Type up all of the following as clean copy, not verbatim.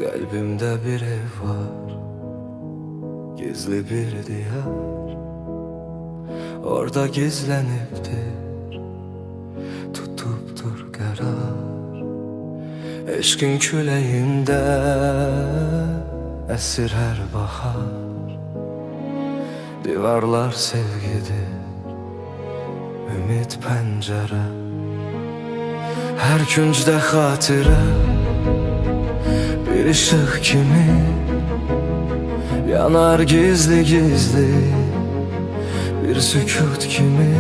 Kalbimde bir ev var, gizli bir diyar. Orada gizlenipdir, tutupdur karar. Eşkin küləyində əsir hər bahar. Divarlar sevgidir, ümid pəncərə. Hər küncdə xatirə, bir ışık kimi yanar gizli gizli, bir sükut kimi.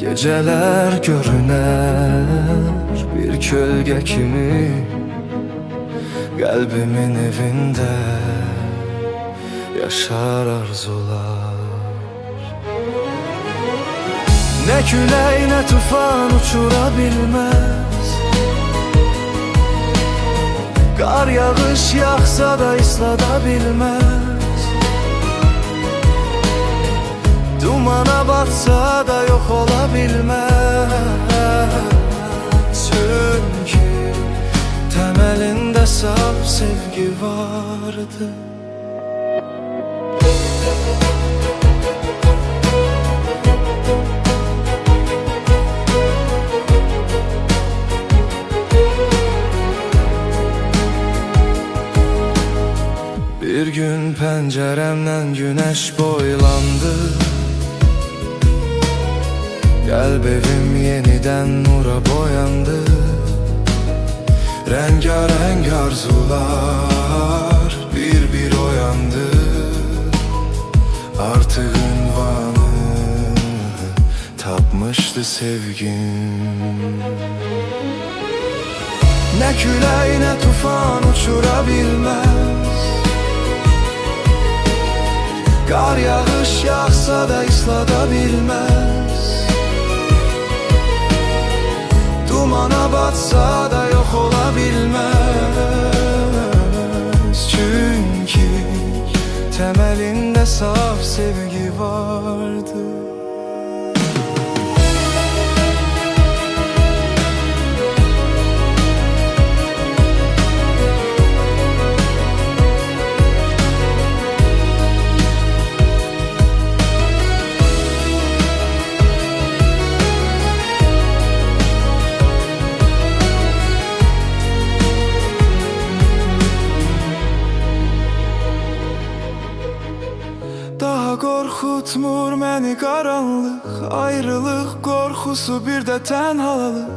Geceler görüner bir kölge kimi. Kalbimin evinde yaşar arzular. Ne külək ne tufan uçurabilmez. Kar yağış yağsa da ıslatabilmez. Dumana batsa da yok olabilmez. Çünkü temelinde saf sevgi vardı. Bir gün penceremden güneş boylandı. Kalbim yeniden nura boyandı. Rengarenk arzular bir bir oyandı. Artık ünvanı tapmıştı sevgim. Ne külək ne tufan uçurabilmez. Kar yağış yağsa da ıslatabilmez. Dumana batsa da yok olabilmez. Çünkü temelinde saf sevgi vardı. Daha korkutmur məni qaranlıq, ayrılıq korkusu bir de tenhalık.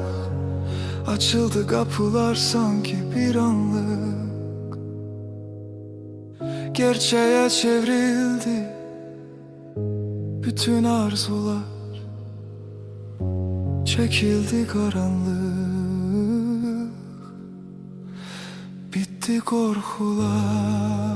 Açıldı kapılar sanki bir anlık. Gerçeğe çevrildi bütün arzular. Çekildi karanlık, bitti korkular.